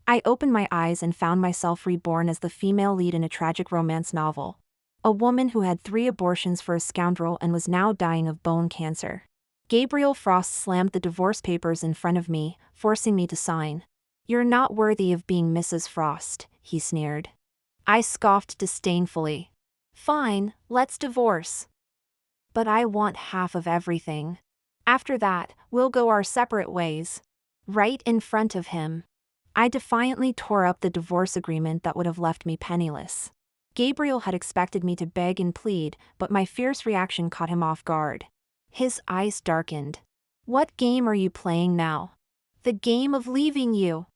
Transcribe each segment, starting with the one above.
I opened my eyes and found myself reborn as the female lead in a tragic romance novel. A woman who had 3 abortions for a scoundrel and was now dying of bone cancer. Gabriel Frost slammed the divorce papers in front of me, forcing me to sign. "You're not worthy of being Mrs. Frost," he sneered. I scoffed disdainfully. "Fine, let's divorce. But I want half of everything. After that, we'll go our separate ways." Right in front of him. I defiantly tore up the divorce agreement that would have left me penniless. Gabriel had expected me to beg and plead, but my fierce reaction caught him off guard. His eyes darkened. "What game are you playing now?" "The game of leaving you,"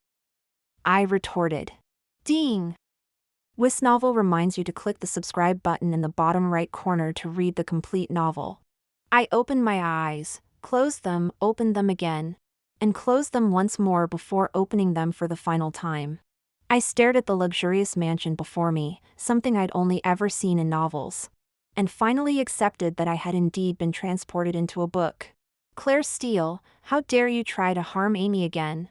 I retorted. Ding! This novel reminds you to click the subscribe button in the bottom right corner to read the complete novel. I opened my eyes, closed them, opened them again, and closed them once more before opening them for the final time. I stared at the luxurious mansion before me, something I'd only ever seen in novels, and finally accepted that I had indeed been transported into a book. "Claire Steele, how dare you try to harm Amy again?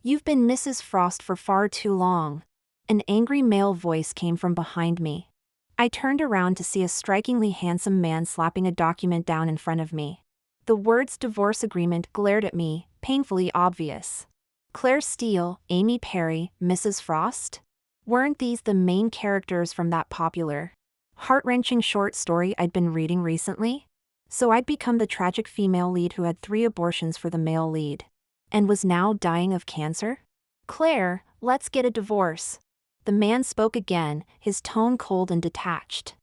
You've been Mrs. Frost for far too long." An angry male voice came from behind me. I turned around to see a strikingly handsome man slapping a document down in front of me. The words divorce agreement glared at me, painfully obvious. Claire Steele, Amy Perry, Mrs. Frost? Weren't these the main characters from that popular, heart-wrenching short story I'd been reading recently? So I'd become the tragic female lead who had 3 abortions for the male lead, and was now dying of cancer? "Claire, let's get a divorce." The man spoke again, his tone cold and detached.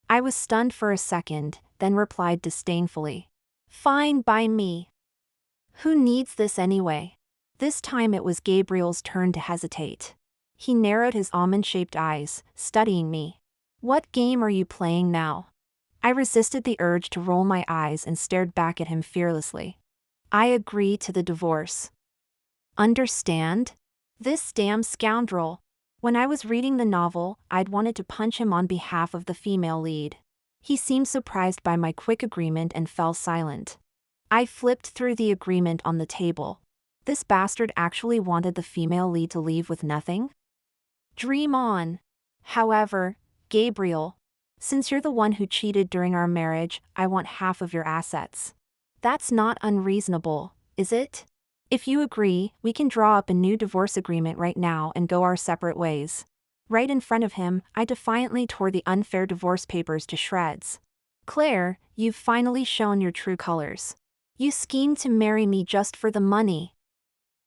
I was stunned for a second, then replied disdainfully. "Fine by me. Who needs this anyway?" This time it was Gabriel's turn to hesitate. He narrowed his almond-shaped eyes, studying me. "What game are you playing now?" I resisted the urge to roll my eyes and stared back at him fearlessly. "I agree to the divorce. Understand? This damn scoundrel." When I was reading the novel, I'd wanted to punch him on behalf of the female lead. He seemed surprised by my quick agreement and fell silent. I flipped through the agreement on the table. This bastard actually wanted the female lead to leave with nothing? Dream on. However, Gabriel, since you're the one who cheated during our marriage, I want half of your assets. That's not unreasonable, is it? If you agree, we can draw up a new divorce agreement right now and go our separate ways. Right in front of him, I defiantly tore the unfair divorce papers to shreds. "Claire, you've finally shown your true colors. You schemed to marry me just for the money.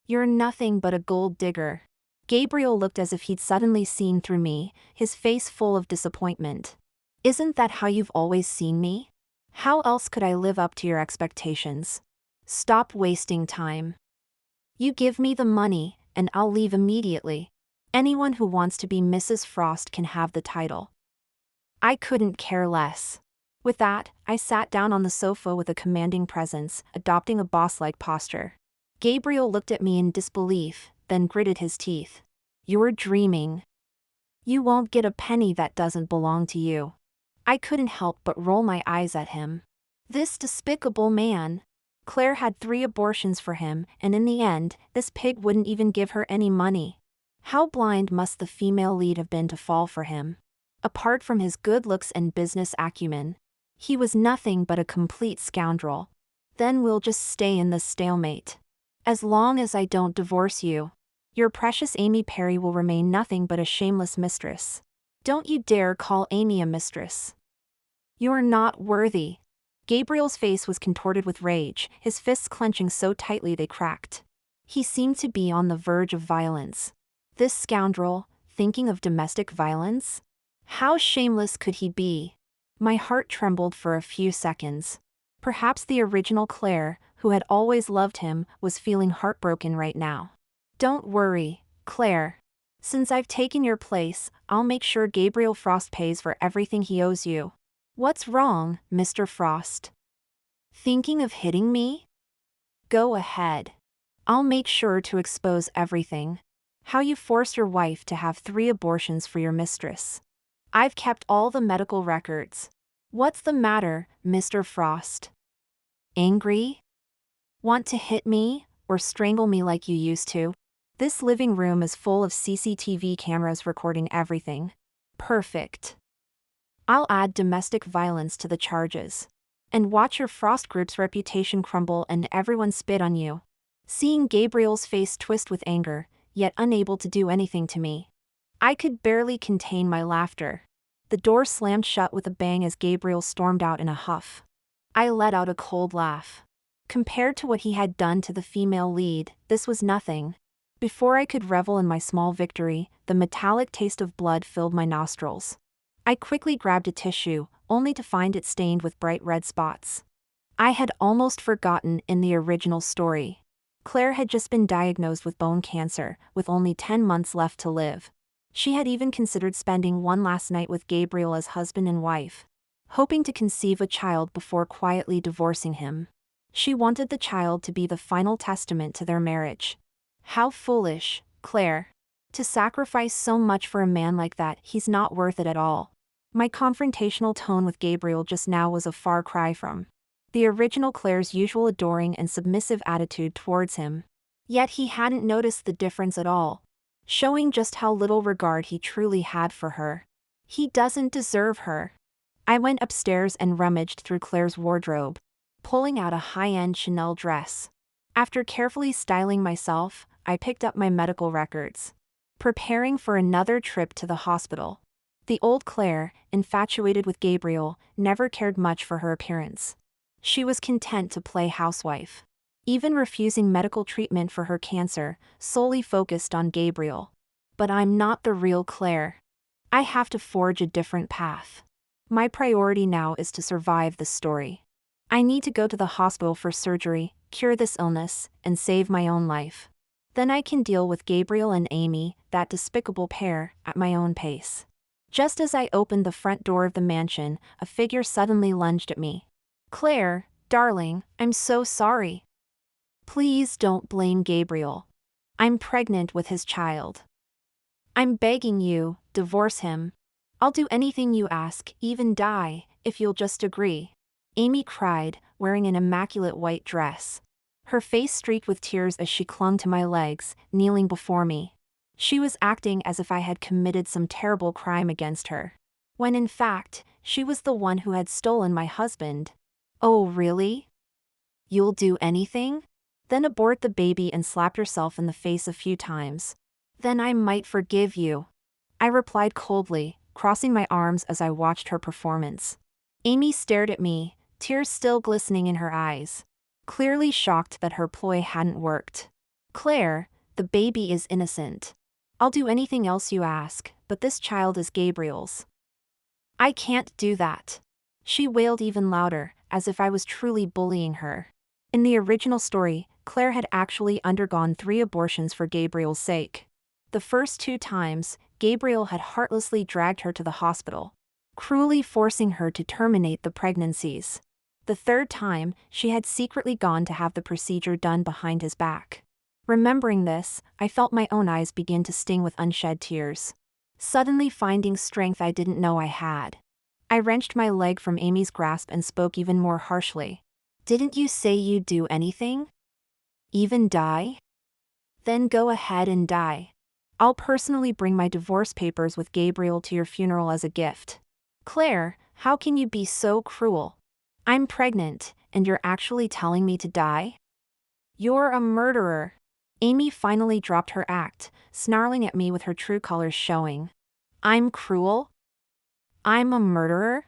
You're nothing but a gold digger." Gabriel looked as if he'd suddenly seen through me, his face full of disappointment. "Isn't that how you've always seen me? How else could I live up to your expectations? Stop wasting time. You give me the money, and I'll leave immediately. Anyone who wants to be Mrs. Frost can have the title." I couldn't care less. With that, I sat down on the sofa with a commanding presence, adopting a boss-like posture. Gabriel looked at me in disbelief, then gritted his teeth. "You're dreaming. You won't get a penny that doesn't belong to you." I couldn't help but roll my eyes at him. This despicable man. Claire had 3 abortions for him, and in the end, this pig wouldn't even give her any money. How blind must the female lead have been to fall for him? Apart from his good looks and business acumen, he was nothing but a complete scoundrel. Then we'll just stay in this stalemate. As long as I don't divorce you, your precious Amy Perry will remain nothing but a shameless mistress. Don't you dare call Amy a mistress. You're not worthy. Gabriel's face was contorted with rage, his fists clenching so tightly they cracked. He seemed to be on the verge of violence. This scoundrel, thinking of domestic violence? How shameless could he be? My heart trembled for a few seconds. Perhaps the original Claire, who had always loved him, was feeling heartbroken right now. "Don't worry, Claire. Since I've taken your place, I'll make sure Gabriel Frost pays for everything he owes you." "What's wrong, Mr. Frost? Thinking of hitting me? Go ahead. I'll make sure to expose everything. How you forced your wife to have 3 abortions for your mistress. I've kept all the medical records. What's the matter, Mr. Frost? Angry? Want to hit me, or strangle me like you used to?" This living room is full of CCTV cameras recording everything. Perfect. I'll add domestic violence to the charges. And watch your Frost Group's reputation crumble and everyone spit on you. Seeing Gabriel's face twist with anger, yet unable to do anything to me, I could barely contain my laughter. The door slammed shut with a bang as Gabriel stormed out in a huff. I let out a cold laugh. Compared to what he had done to the female lead, this was nothing. Before I could revel in my small victory, the metallic taste of blood filled my nostrils. I quickly grabbed a tissue, only to find it stained with bright red spots. I had almost forgotten in the original story. Claire had just been diagnosed with bone cancer, with only 10 months left to live. She had even considered spending one last night with Gabriel as husband and wife, hoping to conceive a child before quietly divorcing him. She wanted the child to be the final testament to their marriage. How foolish, Claire. To sacrifice so much for a man like that, he's not worth it at all. My confrontational tone with Gabriel just now was a far cry from the original Claire's usual adoring and submissive attitude towards him. Yet he hadn't noticed the difference at all, showing just how little regard he truly had for her. He doesn't deserve her. I went upstairs and rummaged through Claire's wardrobe, pulling out a high-end Chanel dress. After carefully styling myself, I picked up my medical records, preparing for another trip to the hospital. The old Claire, infatuated with Gabriel, never cared much for her appearance. She was content to play housewife, even refusing medical treatment for her cancer, solely focused on Gabriel. But I'm not the real Claire. I have to forge a different path. My priority now is to survive the story. I need to go to the hospital for surgery, cure this illness, and save my own life. Then I can deal with Gabriel and Amy, that despicable pair, at my own pace. Just as I opened the front door of the mansion, a figure suddenly lunged at me. Claire, darling, I'm so sorry. Please don't blame Gabriel. I'm pregnant with his child. I'm begging you, divorce him. I'll do anything you ask, even die, if you'll just agree. Amy cried, wearing an immaculate white dress. Her face streaked with tears as she clung to my legs, kneeling before me. She was acting as if I had committed some terrible crime against her, when in fact, she was the one who had stolen my husband. Oh really? You'll do anything? Then abort the baby and slap yourself in the face a few times. Then I might forgive you. I replied coldly, crossing my arms as I watched her performance. Amy stared at me, tears still glistening in her eyes, clearly shocked that her ploy hadn't worked. Claire, the baby is innocent. I'll do anything else you ask, but this child is Gabriel's. I can't do that. She wailed even louder, as if I was truly bullying her. In the original story, Claire had actually undergone 3 abortions for Gabriel's sake. The first 2 times, Gabriel had heartlessly dragged her to the hospital, cruelly forcing her to terminate the pregnancies. The 3rd time, she had secretly gone to have the procedure done behind his back. Remembering this, I felt my own eyes begin to sting with unshed tears, suddenly finding strength I didn't know I had. I wrenched my leg from Amy's grasp and spoke even more harshly. Didn't you say you'd do anything? Even die? Then go ahead and die. I'll personally bring my divorce papers with Gabriel to your funeral as a gift. Claire, how can you be so cruel? I'm pregnant, and you're actually telling me to die? You're a murderer. Amy finally dropped her act, snarling at me with her true colors showing. I'm cruel? I'm a murderer?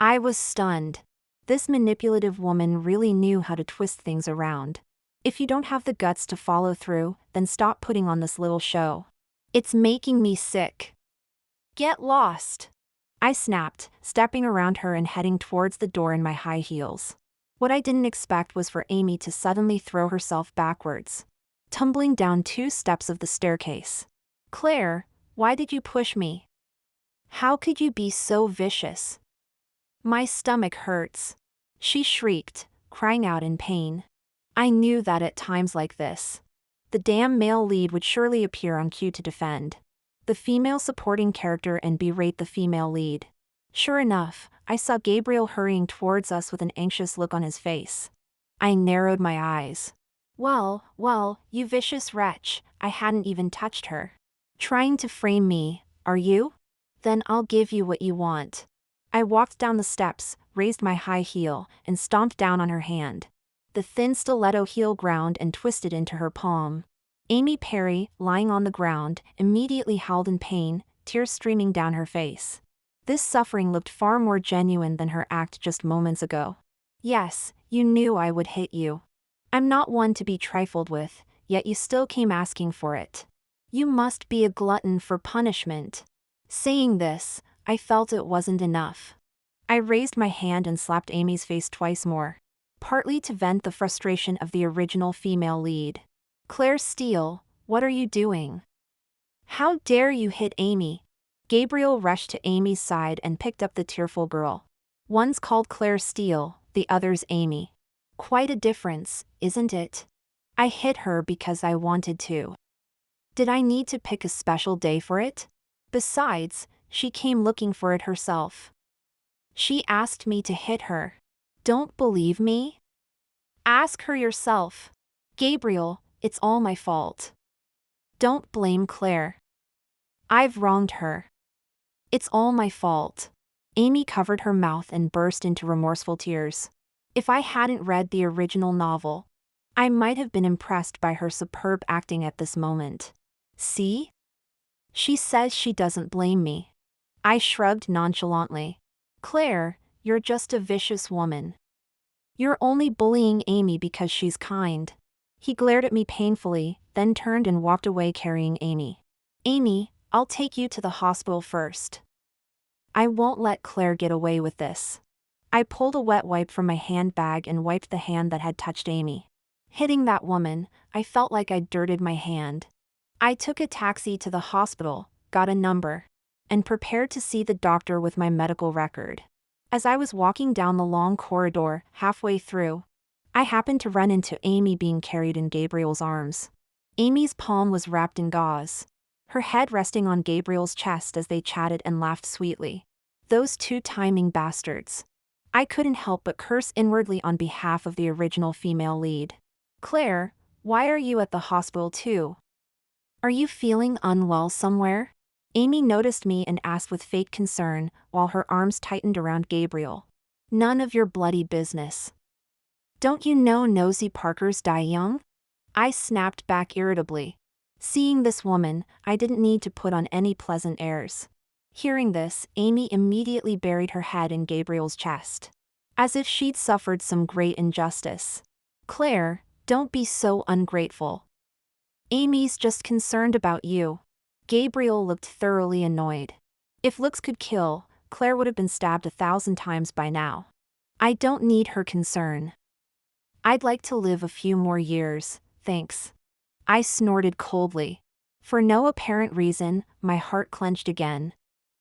I was stunned. This manipulative woman really knew how to twist things around. If you don't have the guts to follow through, then stop putting on this little show. It's making me sick. Get lost. I snapped, stepping around her and heading towards the door in my high heels. What I didn't expect was for Amy to suddenly throw herself backwards, tumbling down 2 steps of the staircase. Claire, why did you push me? How could you be so vicious? My stomach hurts. She shrieked, crying out in pain. I knew that at times like this, the damn male lead would surely appear on cue to defend the female supporting character and berate the female lead. Sure enough, I saw Gabriel hurrying towards us with an anxious look on his face. I narrowed my eyes. Well, you vicious wretch, I hadn't even touched her. Trying to frame me, are you? Then I'll give you what you want. I walked down the steps, raised my high heel, and stomped down on her hand. The thin stiletto heel ground and twisted into her palm. Amy Perry, lying on the ground, immediately howled in pain, tears streaming down her face. This suffering looked far more genuine than her act just moments ago. Yes, you knew I would hit you. I'm not one to be trifled with, yet you still came asking for it. You must be a glutton for punishment. Saying this, I felt it wasn't enough. I raised my hand and slapped Amy's face twice more, partly to vent the frustration of the original female lead. Claire Steele, what are you doing? How dare you hit Amy? Gabriel rushed to Amy's side and picked up the tearful girl. One's called Claire Steele, the other's Amy. Quite a difference, isn't it? I hit her because I wanted to. Did I need to pick a special day for it? Besides, she came looking for it herself. She asked me to hit her. Don't believe me? Ask her yourself. Gabriel, it's all my fault. Don't blame Claire. I've wronged her. It's all my fault. Amy covered her mouth and burst into remorseful tears. If I hadn't read the original novel, I might have been impressed by her superb acting at this moment. See? She says she doesn't blame me. I shrugged nonchalantly. Claire, you're just a vicious woman. You're only bullying Amy because she's kind. He glared at me painfully, then turned and walked away carrying Amy. Amy, I'll take you to the hospital first. I won't let Claire get away with this. I pulled a wet wipe from my handbag and wiped the hand that had touched Amy. Hitting that woman, I felt like I'd dirted my hand. I took a taxi to the hospital, got a number, and prepared to see the doctor with my medical record. As I was walking down the long corridor, halfway through, I happened to run into Amy being carried in Gabriel's arms. Amy's palm was wrapped in gauze, her head resting on Gabriel's chest as they chatted and laughed sweetly. Those two timing bastards. I couldn't help but curse inwardly on behalf of the original female lead. Claire, why are you at the hospital too? Are you feeling unwell somewhere? Amy noticed me and asked with fake concern, while her arms tightened around Gabriel. None of your bloody business. Don't you know nosy Parkers die young? I snapped back irritably. Seeing this woman, I didn't need to put on any pleasant airs. Hearing this, Amy immediately buried her head in Gabriel's chest, as if she'd suffered some great injustice. Claire, don't be so ungrateful. Amy's just concerned about you. Gabriel looked thoroughly annoyed. If looks could kill, Claire would have been stabbed 1,000 times by now. I don't need her concern. I'd like to live a few more years, thanks. I snorted coldly. For no apparent reason, my heart clenched again.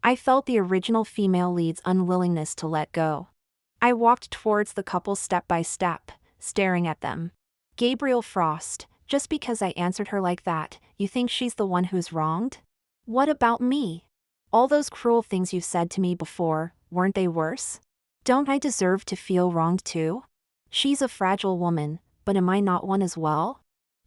I felt the original female lead's unwillingness to let go. I walked towards the couple step by step, staring at them. Gabriel Frost, just because I answered her like that, you think she's the one who's wronged? What about me? All those cruel things you said to me before, weren't they worse? Don't I deserve to feel wronged too? She's a fragile woman, but am I not one as well?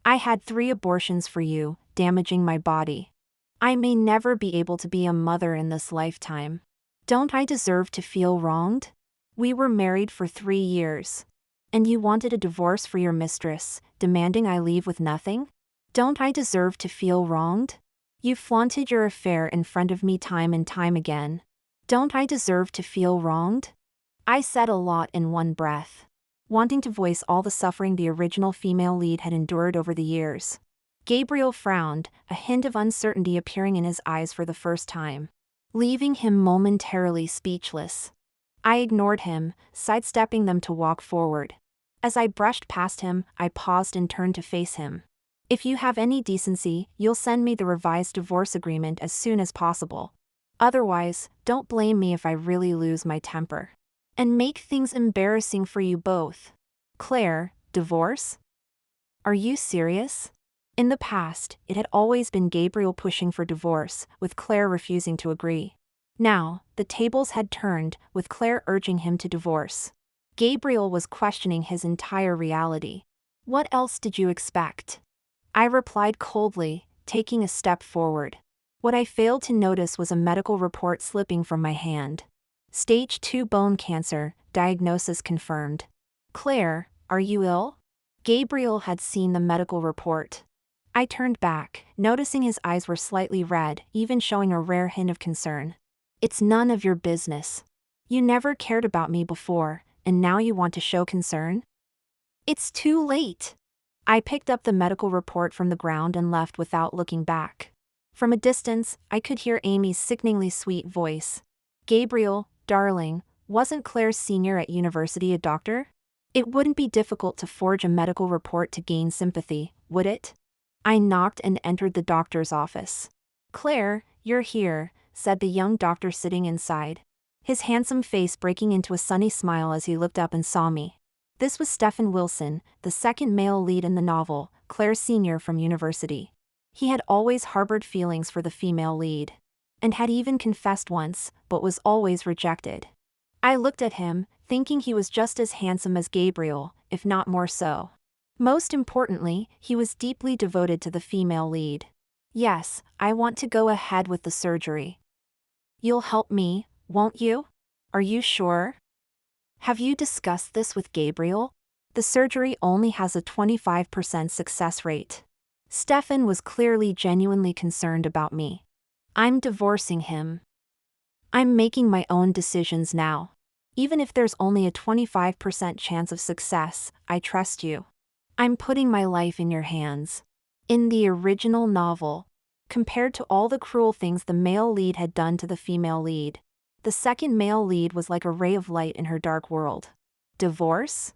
I had 3 abortions for you, damaging my body. I may never be able to be a mother in this lifetime. Don't I deserve to feel wronged? We were married for 3 years. And you wanted a divorce for your mistress, demanding I leave with nothing? Don't I deserve to feel wronged? You flaunted your affair in front of me time and time again. Don't I deserve to feel wronged? I said a lot in one breath, wanting to voice all the suffering the original female lead had endured over the years. Gabriel frowned, a hint of uncertainty appearing in his eyes for the first time, leaving him momentarily speechless. I ignored him, sidestepping them to walk forward. As I brushed past him, I paused and turned to face him. If you have any decency, you'll send me the revised divorce agreement as soon as possible. Otherwise, don't blame me if I really lose my temper and make things embarrassing for you both. Claire, divorce? Are you serious? In the past, it had always been Gabriel pushing for divorce, with Claire refusing to agree. Now, the tables had turned, with Claire urging him to divorce. Gabriel was questioning his entire reality. What else did you expect? I replied coldly, taking a step forward. What I failed to notice was a medical report slipping from my hand. Stage 2 bone cancer, diagnosis confirmed. Claire, are you ill? Gabriel had seen the medical report. I turned back, noticing his eyes were slightly red, even showing a rare hint of concern. It's none of your business. You never cared about me before, and now you want to show concern? It's too late. I picked up the medical report from the ground and left without looking back. From a distance, I could hear Amy's sickeningly sweet voice. Gabriel, darling, wasn't Claire's senior at university a doctor? It wouldn't be difficult to forge a medical report to gain sympathy, would it? I knocked and entered the doctor's office. Claire, you're here, said the young doctor sitting inside. His handsome face breaking into a sunny smile as he looked up and saw me. This was Stephen Wilson, the second male lead in the novel, Claire's senior from university. He had always harbored feelings for the female lead. And had even confessed once, but was always rejected. I looked at him, thinking he was just as handsome as Gabriel, if not more so. Most importantly, he was deeply devoted to the female lead. Yes, I want to go ahead with the surgery. You'll help me, won't you? Are you sure? Have you discussed this with Gabriel? The surgery only has a 25% success rate. Stefan was clearly genuinely concerned about me. I'm divorcing him. I'm making my own decisions now. Even if there's only a 25% chance of success, I trust you. I'm putting my life in your hands. In the original novel, compared to all the cruel things the male lead had done to the female lead, the second male lead was like a ray of light in her dark world. Divorce?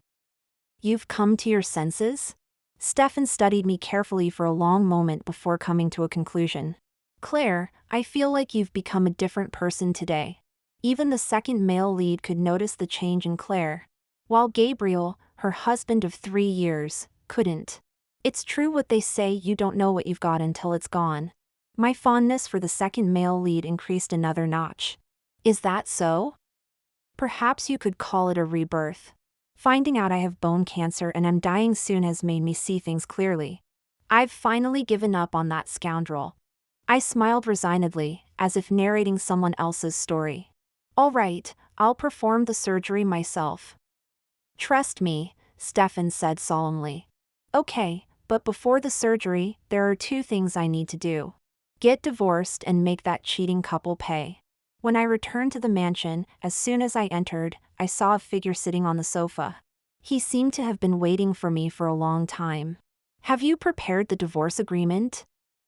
You've come to your senses? Stefan studied me carefully for a long moment before coming to a conclusion. Claire, I feel like you've become a different person today. Even the second male lead could notice the change in Claire, while Gabriel, her husband of 3 years, couldn't. It's true what they say, you don't know what you've got until it's gone. My fondness for the second male lead increased another notch. Is that so? Perhaps you could call it a rebirth. Finding out I have bone cancer and am dying soon has made me see things clearly. I've finally given up on that scoundrel. I smiled resignedly, as if narrating someone else's story. All right, I'll perform the surgery myself. Trust me, Stefan said solemnly. Okay, but before the surgery, there are 2 things I need to do. Get divorced and make that cheating couple pay. When I returned to the mansion, as soon as I entered, I saw a figure sitting on the sofa. He seemed to have been waiting for me for a long time. Have you prepared the divorce agreement?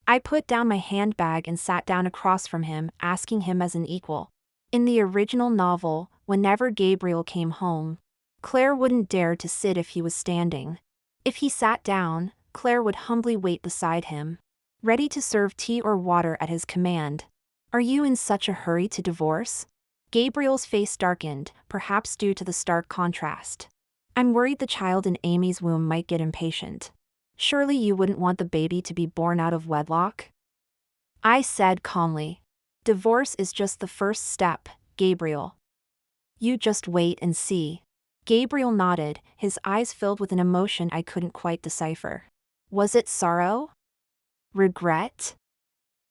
I put down my handbag and sat down across from him, asking him as an equal. In the original novel, whenever Gabriel came home, Claire wouldn't dare to sit if he was standing. If he sat down, Claire would humbly wait beside him, ready to serve tea or water at his command. Are you in such a hurry to divorce? Gabriel's face darkened, perhaps due to the stark contrast. I'm worried the child in Amy's womb might get impatient. Surely you wouldn't want the baby to be born out of wedlock? I said calmly. Divorce is just the first step, Gabriel. You just wait and see. Gabriel nodded, his eyes filled with an emotion I couldn't quite decipher. Was it sorrow? Regret?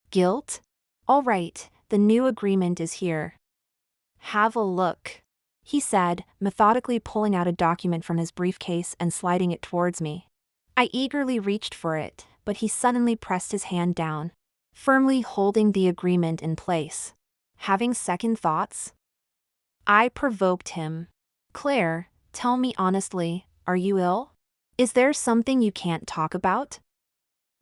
Guilt? All right, the new agreement is here. Have a look, he said, methodically pulling out a document from his briefcase and sliding it towards me. I eagerly reached for it, but he suddenly pressed his hand down, firmly holding the agreement in place. Having second thoughts? I provoked him. Claire, tell me honestly, are you ill? Is there something you can't talk about?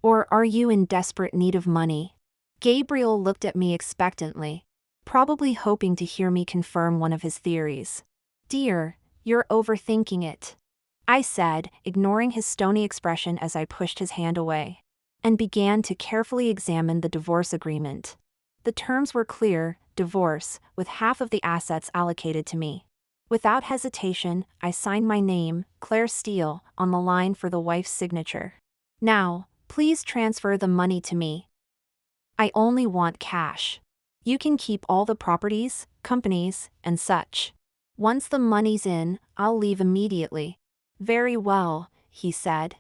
Or are you in desperate need of money? Gabriel looked at me expectantly, probably hoping to hear me confirm one of his theories. Dear, you're overthinking it, I said, ignoring his stony expression as I pushed his hand away, and began to carefully examine the divorce agreement. The terms were clear: divorce, with half of the assets allocated to me. Without hesitation, I signed my name, Claire Steele, on the line for the wife's signature. Now, please transfer the money to me. I only want cash. You can keep all the properties, companies, and such. Once the money's in, I'll leave immediately. Very well, he said.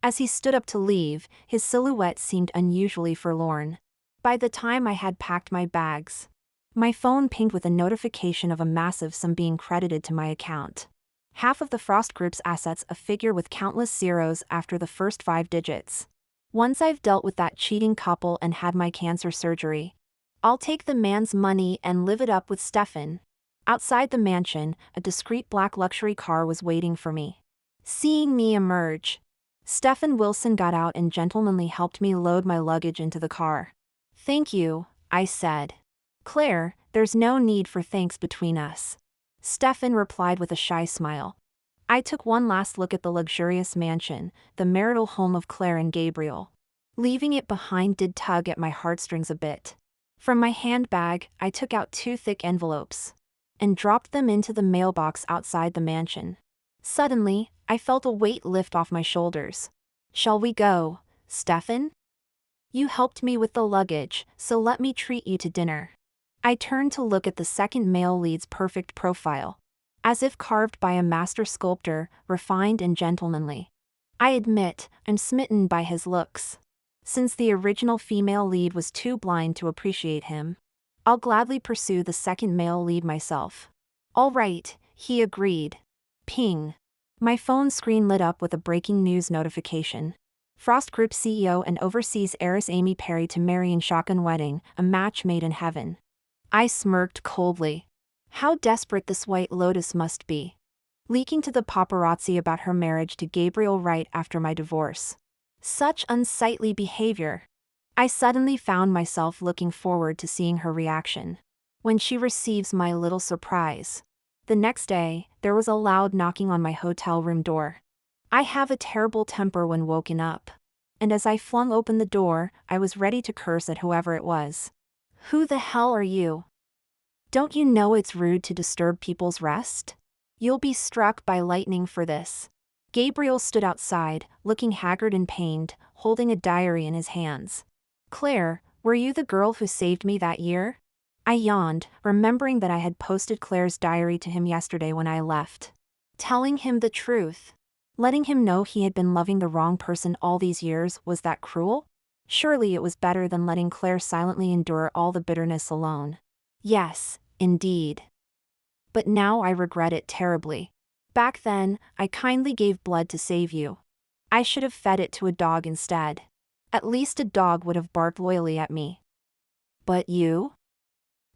As he stood up to leave, his silhouette seemed unusually forlorn. By the time I had packed my bags, my phone pinged with a notification of a massive sum being credited to my account. Half of the Frost Group's assets, a figure with countless zeros after the first 5 digits. Once I've dealt with that cheating couple and had my cancer surgery, I'll take the man's money and live it up with Stefan. Outside the mansion, a discreet black luxury car was waiting for me. Seeing me emerge, Stefan Wilson got out and gentlemanly helped me load my luggage into the car. "Thank you," I said. "Claire, there's no need for thanks between us," Stefan replied with a shy smile. I took one last look at the luxurious mansion, the marital home of Claire and Gabriel. Leaving it behind did tug at my heartstrings a bit. From my handbag, I took out 2 thick envelopes and dropped them into the mailbox outside the mansion. Suddenly, I felt a weight lift off my shoulders. "Shall we go, Stefan? You helped me with the luggage, so let me treat you to dinner." I turned to look at the second male lead's perfect profile. As if carved by a master sculptor, refined and gentlemanly. I admit, I'm smitten by his looks. Since the original female lead was too blind to appreciate him, I'll gladly pursue the second male lead myself. "All right," he agreed. Ping. My phone screen lit up with a breaking news notification. Frost Group CEO and overseas heiress Amy Perry to marry in shotgun wedding, a match made in heaven. I smirked coldly. How desperate this White Lotus must be. Leaking to the paparazzi about her marriage to Gabriel right after my divorce. Such unsightly behavior. I suddenly found myself looking forward to seeing her reaction when she receives my little surprise. The next day, there was a loud knocking on my hotel room door. I have a terrible temper when woken up, and as I flung open the door, I was ready to curse at whoever it was. "Who the hell are you? Don't you know it's rude to disturb people's rest? You'll be struck by lightning for this." Gabriel stood outside, looking haggard and pained, holding a diary in his hands. "Claire, were you the girl who saved me that year?" I yawned, remembering that I had posted Claire's diary to him yesterday when I left. Telling him the truth, letting him know he had been loving the wrong person all these years, was that cruel? Surely it was better than letting Claire silently endure all the bitterness alone. Yes, indeed. But now I regret it terribly. Back then, I kindly gave blood to save you. I should have fed it to a dog instead. At least a dog would have barked loyally at me. But you?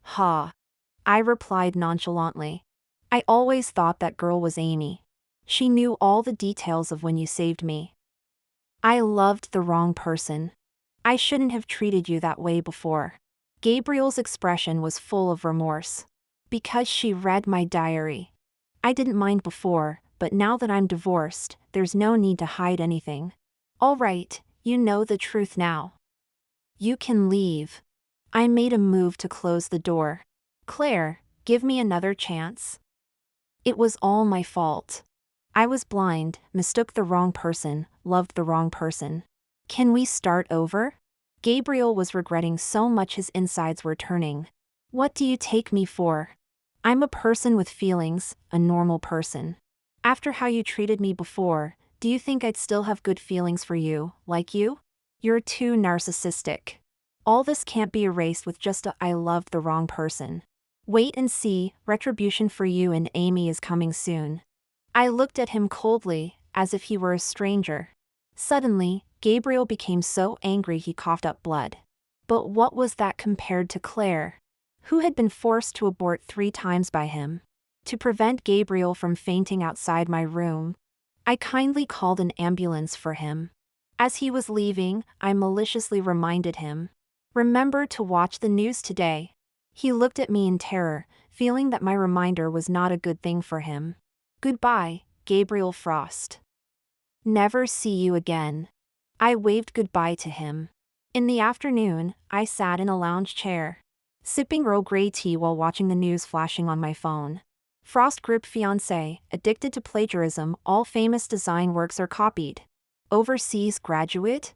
Ha. I replied nonchalantly. I always thought that girl was Amy. She knew all the details of when you saved me. I loved the wrong person. I shouldn't have treated you that way before. Gabriel's expression was full of remorse. Because she read my diary. I didn't mind before, but now that I'm divorced, there's no need to hide anything. All right, you know the truth now. You can leave. I made a move to close the door. Claire, give me another chance. It was all my fault. I was blind, mistook the wrong person, loved the wrong person. Can we start over? Gabriel was regretting so much his insides were turning. What do you take me for? I'm a person with feelings, a normal person. After how you treated me before, do you think I'd still have good feelings for you, like you? You're too narcissistic. All this can't be erased with just a "I loved the wrong person." Wait and see, retribution for you and Amy is coming soon. I looked at him coldly, as if he were a stranger. Suddenly, Gabriel became so angry he coughed up blood. But what was that compared to Claire, who had been forced to abort 3 times by him, to prevent Gabriel from fainting outside my room? I kindly called an ambulance for him. As he was leaving, I maliciously reminded him, "Remember to watch the news today." He looked at me in terror, feeling that my reminder was not a good thing for him. Goodbye, Gabriel Frost. Never see you again. I waved goodbye to him. In the afternoon, I sat in a lounge chair, sipping Earl Grey tea while watching the news flashing on my phone. Frost Group fiancé, addicted to plagiarism, all famous design works are copied. Overseas graduate?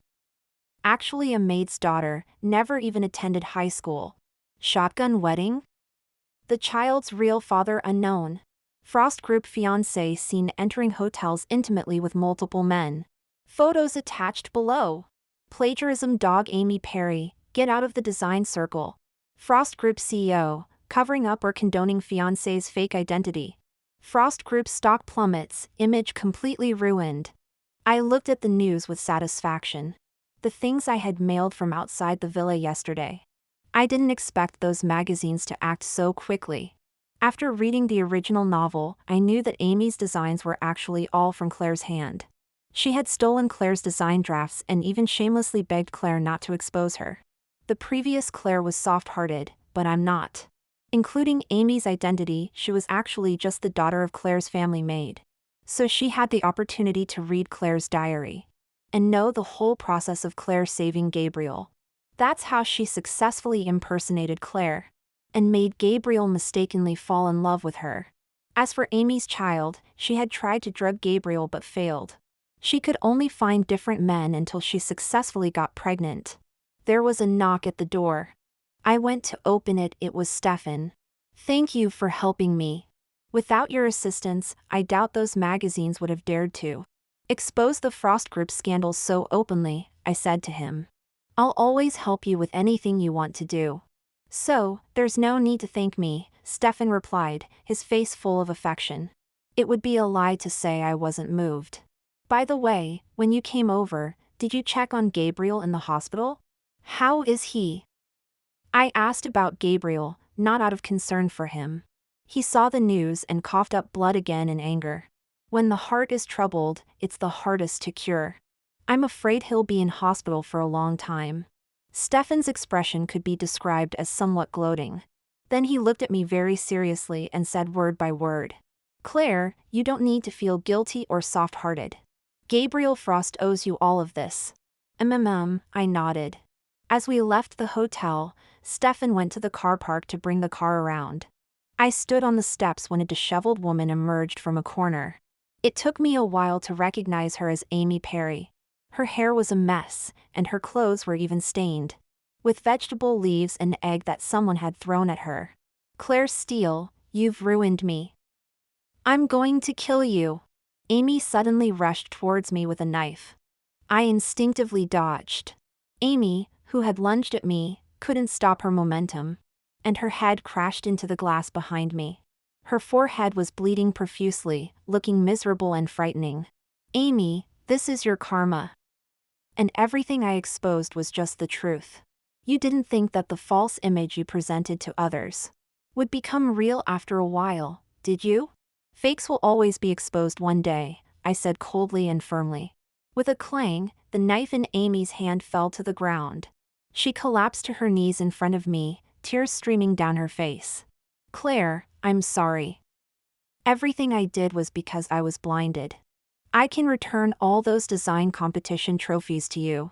Actually a maid's daughter, never even attended high school. Shotgun wedding? The child's real father unknown. Frost group fiancé seen entering hotels intimately with multiple men. Photos attached below. Plagiarism dog Amy Perry, get out of the design circle. Frost group CEO, covering up or condoning fiancé's fake identity. Frost group stock plummets, image completely ruined. I looked at the news with satisfaction. The things I had mailed from outside the villa yesterday. I didn't expect those magazines to act so quickly. After reading the original novel, I knew that Amy's designs were actually all from Claire's hand. She had stolen Claire's design drafts and even shamelessly begged Claire not to expose her. The previous Claire was soft-hearted, but I'm not. Including Amy's identity, she was actually just the daughter of Claire's family maid. So she had the opportunity to read Claire's diary and know the whole process of Claire saving Gabriel. That's how she successfully impersonated Claire and made Gabriel mistakenly fall in love with her. As for Amy's child, she had tried to drug Gabriel but failed. She could only find different men until she successfully got pregnant. There was a knock at the door. I went to open it. It was Stefan. Thank you for helping me. Without your assistance, I doubt those magazines would have dared to expose the Frost Group scandal so openly, I said to him. I'll always help you with anything you want to do. So, there's no need to thank me, Stefan replied, his face full of affection. It would be a lie to say I wasn't moved. By the way, when you came over, did you check on Gabriel in the hospital? How is he? I asked about Gabriel, not out of concern for him. He saw the news and coughed up blood again in anger. When the heart is troubled, it's the hardest to cure. I'm afraid he'll be in hospital for a long time. Stefan's expression could be described as somewhat gloating. Then he looked at me very seriously and said word by word. Claire, you don't need to feel guilty or soft-hearted. Gabriel Frost owes you all of this. I nodded. As we left the hotel, Stefan went to the car park to bring the car around. I stood on the steps when a disheveled woman emerged from a corner. It took me a while to recognize her as Amy Perry. Her hair was a mess, and her clothes were even stained with vegetable leaves and egg that someone had thrown at her. Claire Steele, you've ruined me. I'm going to kill you. Amy suddenly rushed towards me with a knife. I instinctively dodged. Amy, who had lunged at me, couldn't stop her momentum, and her head crashed into the glass behind me. Her forehead was bleeding profusely, looking miserable and frightening. Amy, this is your karma. And everything I exposed was just the truth. You didn't think that the false image you presented to others would become real after a while, did you? Fakes will always be exposed one day, I said coldly and firmly. With a clang, the knife in Amy's hand fell to the ground. She collapsed to her knees in front of me, tears streaming down her face. Claire, I'm sorry. Everything I did was because I was blinded. I can return all those design competition trophies to you.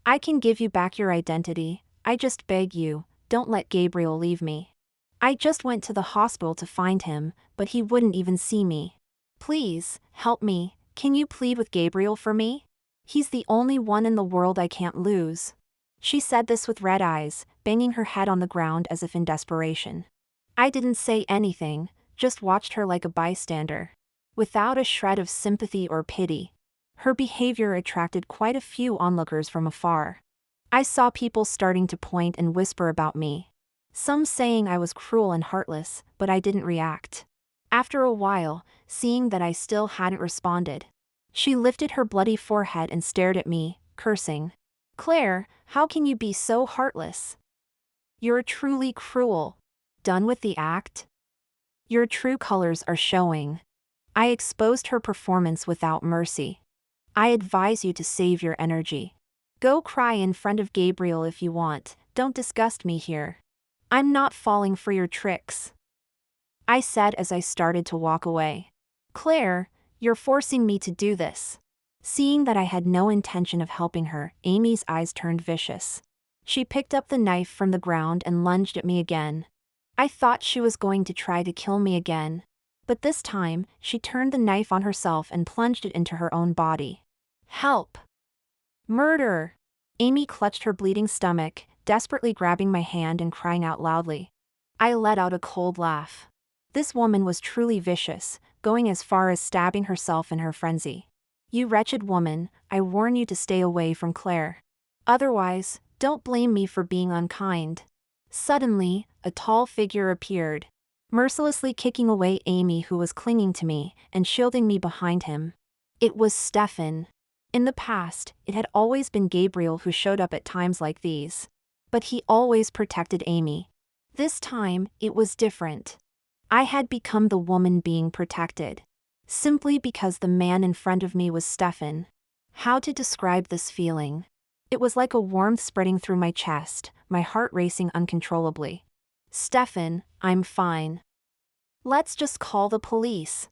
I can give you back your identity. I just beg you, don't let Gabriel leave me. I just went to the hospital to find him, but he wouldn't even see me. Please, help me. Can you plead with Gabriel for me? He's the only one in the world I can't lose. She said this with red eyes, banging her head on the ground as if in desperation. I didn't say anything, just watched her like a bystander, without a shred of sympathy or pity. Her behavior attracted quite a few onlookers from afar. I saw people starting to point and whisper about me. Some saying I was cruel and heartless, but I didn't react. After a while, seeing that I still hadn't responded, she lifted her bloody forehead and stared at me, cursing. Claire, how can you be so heartless? You're truly cruel. Done with the act? Your true colors are showing. I exposed her performance without mercy. I advise you to save your energy. Go cry in front of Gabriel if you want, don't disgust me here. I'm not falling for your tricks. I said as I started to walk away. Claire, you're forcing me to do this. Seeing that I had no intention of helping her, Amy's eyes turned vicious. She picked up the knife from the ground and lunged at me again. I thought she was going to try to kill me again. But this time, she turned the knife on herself and plunged it into her own body. Help! Murder! Amy clutched her bleeding stomach, desperately grabbing my hand and crying out loudly. I let out a cold laugh. This woman was truly vicious, going as far as stabbing herself in her frenzy. You wretched woman, I warn you to stay away from Claire. Otherwise, don't blame me for being unkind. Suddenly, a tall figure appeared, mercilessly kicking away Amy, who was clinging to me, and shielding me behind him. It was Stefan. In the past, it had always been Gabriel who showed up at times like these. But he always protected Amy. This time, it was different. I had become the woman being protected. Simply because the man in front of me was Stefan. How to describe this feeling? It was like a warmth spreading through my chest, my heart racing uncontrollably. Stefan, I'm fine. Let's just call the police.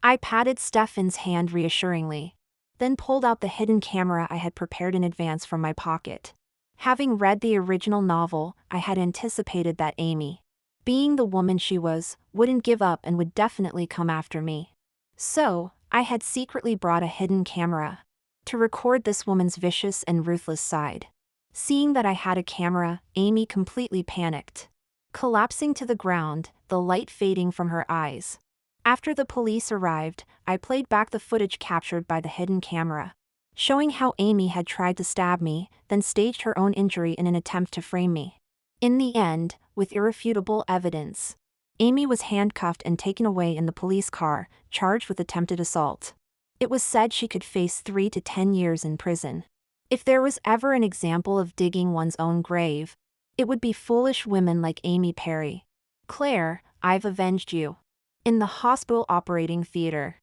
I patted Stefan's hand reassuringly, then pulled out the hidden camera I had prepared in advance from my pocket. Having read the original novel, I had anticipated that Amy, being the woman she was, wouldn't give up and would definitely come after me. So, I had secretly brought a hidden camera to record this woman's vicious and ruthless side. Seeing that I had a camera, Amy completely panicked, collapsing to the ground, the light fading from her eyes. After the police arrived, I played back the footage captured by the hidden camera, showing how Amy had tried to stab me, then staged her own injury in an attempt to frame me. In the end, with irrefutable evidence, Amy was handcuffed and taken away in the police car, charged with attempted assault. It was said she could face 3 to 10 years in prison. If there was ever an example of digging one's own grave, it would be foolish women like Amy Perry. Claire, I've avenged you. In the hospital operating theater.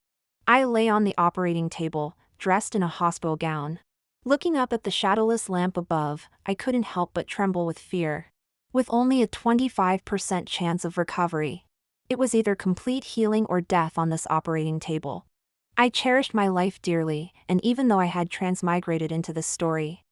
I lay on the operating table, dressed in a hospital gown. Looking up at the shadowless lamp above, I couldn't help but tremble with fear. With only a 25% chance of recovery, it was either complete healing or death on this operating table. I cherished my life dearly, and even though I had transmigrated into this story,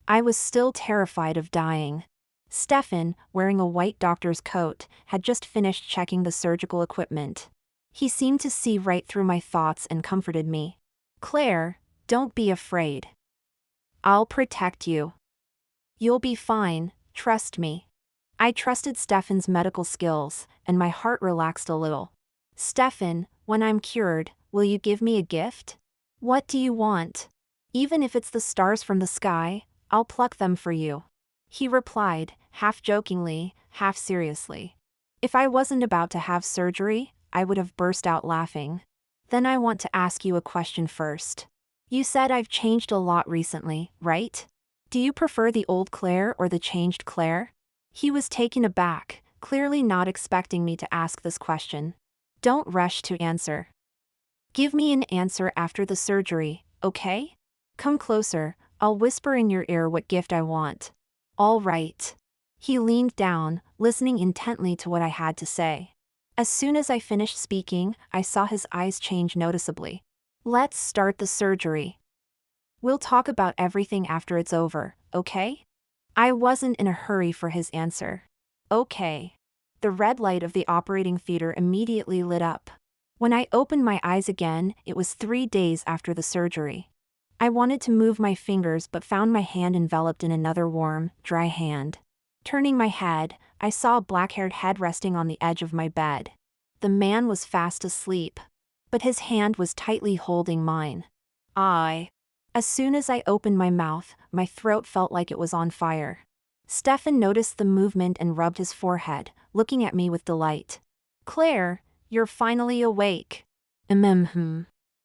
I was still terrified of dying. Stefan, wearing a white doctor's coat, had just finished checking the surgical equipment. He seemed to see right through my thoughts and comforted me. Claire, don't be afraid. I'll protect you. You'll be fine, trust me. I trusted Stefan's medical skills, and my heart relaxed a little. Stefan, when I'm cured, will you give me a gift? What do you want? Even if it's the stars from the sky, I'll pluck them for you. He replied, half jokingly, half seriously. If I wasn't about to have surgery, I would have burst out laughing. Then I want to ask you a question first. You said I've changed a lot recently, right? Do you prefer the old Claire or the changed Claire? He was taken aback, clearly not expecting me to ask this question. Don't rush to answer. Give me an answer after the surgery, okay? Come closer, I'll whisper in your ear what gift I want. All right. He leaned down, listening intently to what I had to say. As soon as I finished speaking, I saw his eyes change noticeably. Let's start the surgery. We'll talk about everything after it's over, okay? I wasn't in a hurry for his answer. Okay. The red light of the operating theater immediately lit up. When I opened my eyes again, it was 3 days after the surgery. I wanted to move my fingers but found my hand enveloped in another warm, dry hand. Turning my head, I saw a black-haired head resting on the edge of my bed. The man was fast asleep, but his hand was tightly holding mine. As soon as I opened my mouth, my throat felt like it was on fire. Stefan noticed the movement and rubbed his forehead, looking at me with delight. Claire, you're finally awake.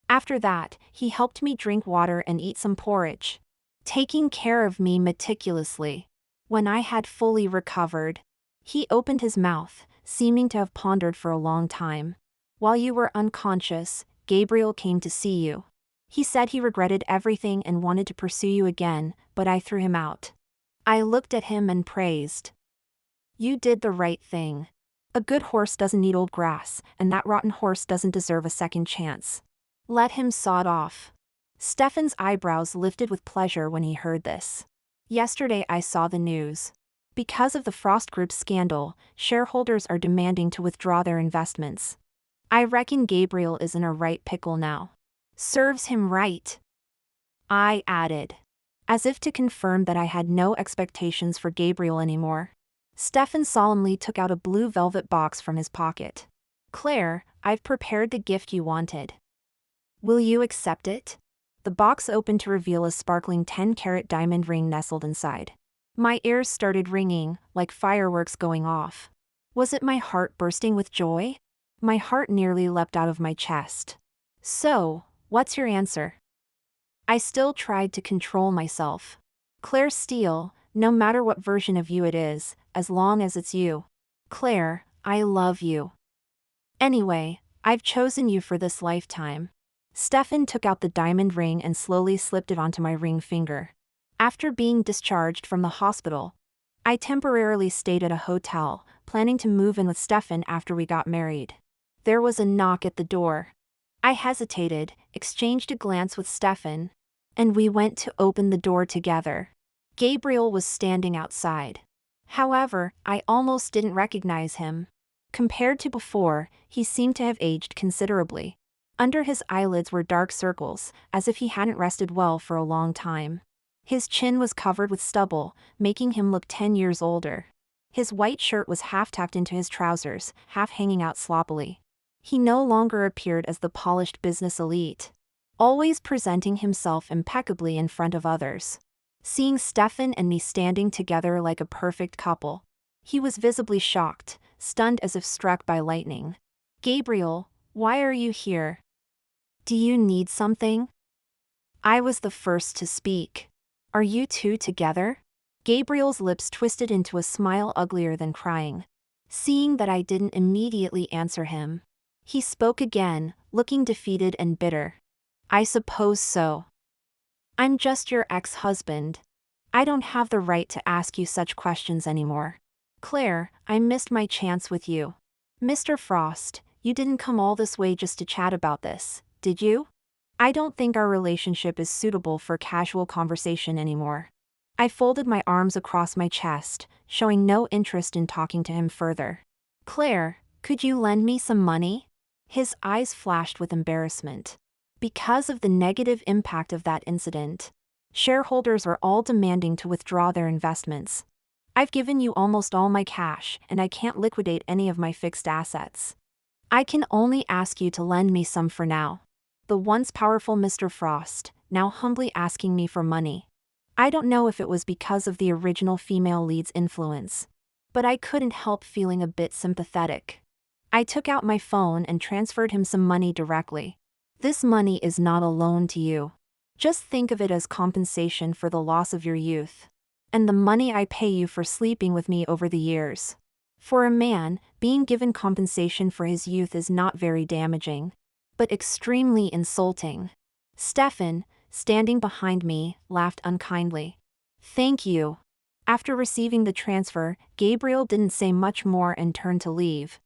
After that, he helped me drink water and eat some porridge, taking care of me meticulously. When I had fully recovered, he opened his mouth, seeming to have pondered for a long time. While you were unconscious, Gabriel came to see you. He said he regretted everything and wanted to pursue you again, but I threw him out. I looked at him and praised. You did the right thing. A good horse doesn't need old grass, and that rotten horse doesn't deserve a second chance. Let him sod off. Stefan's eyebrows lifted with pleasure when he heard this. Yesterday I saw the news. Because of the Frost Group's scandal, shareholders are demanding to withdraw their investments. I reckon Gabriel is in a right pickle now. Serves him right. I added, as if to confirm that I had no expectations for Gabriel anymore. Stefan solemnly took out a blue velvet box from his pocket. Claire, I've prepared the gift you wanted. Will you accept it? The box opened to reveal a sparkling 10-carat diamond ring nestled inside. My ears started ringing, like fireworks going off. Was it my heart bursting with joy? My heart nearly leapt out of my chest. So, what's your answer? I still tried to control myself. Claire Steele, no matter what version of you it is, as long as it's you. Claire, I love you. Anyway, I've chosen you for this lifetime. Stefan took out the diamond ring and slowly slipped it onto my ring finger. After being discharged from the hospital, I temporarily stayed at a hotel, planning to move in with Stefan after we got married. There was a knock at the door. I hesitated, exchanged a glance with Stefan, and we went to open the door together. Gabriel was standing outside. However, I almost didn't recognize him. Compared to before, he seemed to have aged considerably. Under his eyelids were dark circles, as if he hadn't rested well for a long time. His chin was covered with stubble, making him look 10 years older. His white shirt was half tucked into his trousers, half hanging out sloppily. He no longer appeared as the polished business elite, always presenting himself impeccably in front of others. Seeing Stefan and me standing together like a perfect couple, he was visibly shocked, stunned as if struck by lightning. Gabriel, why are you here? Do you need something? I was the first to speak. Are you two together? Gabriel's lips twisted into a smile uglier than crying. Seeing that I didn't immediately answer him, he spoke again, looking defeated and bitter. I suppose so. I'm just your ex-husband. I don't have the right to ask you such questions anymore. Claire, I missed my chance with you. Mr. Frost, you didn't come all this way just to chat about this, did you? I don't think our relationship is suitable for casual conversation anymore. I folded my arms across my chest, showing no interest in talking to him further. Claire, could you lend me some money? His eyes flashed with embarrassment. Because of the negative impact of that incident, shareholders are all demanding to withdraw their investments. I've given you almost all my cash, and I can't liquidate any of my fixed assets. I can only ask you to lend me some for now. The once powerful Mr. Frost, now humbly asking me for money. I don't know if it was because of the original female lead's influence, but I couldn't help feeling a bit sympathetic. I took out my phone and transferred him some money directly. This money is not a loan to you. Just think of it as compensation for the loss of your youth, and the money I pay you for sleeping with me over the years. For a man, being given compensation for his youth is not very damaging, but extremely insulting. Stefan, standing behind me, laughed unkindly. Thank you. After receiving the transfer, Gabriel didn't say much more and turned to leave.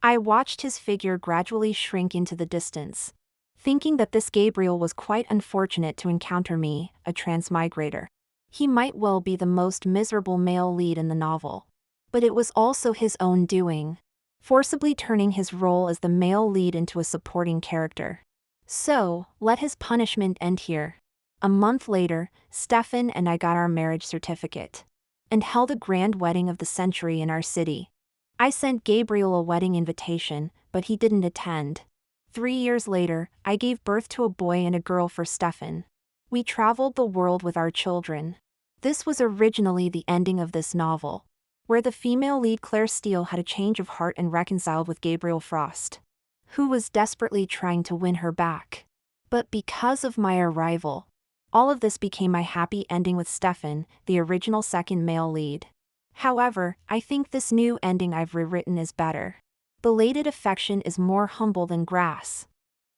I watched his figure gradually shrink into the distance, thinking that this Gabriel was quite unfortunate to encounter me, a transmigrator. He might well be the most miserable male lead in the novel, but it was also his own doing, forcibly turning his role as the male lead into a supporting character. So, let his punishment end here. A month later, Stefan and I got our marriage certificate, and held a grand wedding of the century in our city. I sent Gabriel a wedding invitation, but he didn't attend. 3 years later, I gave birth to a boy and a girl for Stefan. We traveled the world with our children. This was originally the ending of this novel, where the female lead Claire Steele had a change of heart and reconciled with Gabriel Frost, who was desperately trying to win her back. But because of my arrival, all of this became my happy ending with Stefan, the original second male lead. However, I think this new ending I've rewritten is better. Belated affection is more humble than grass.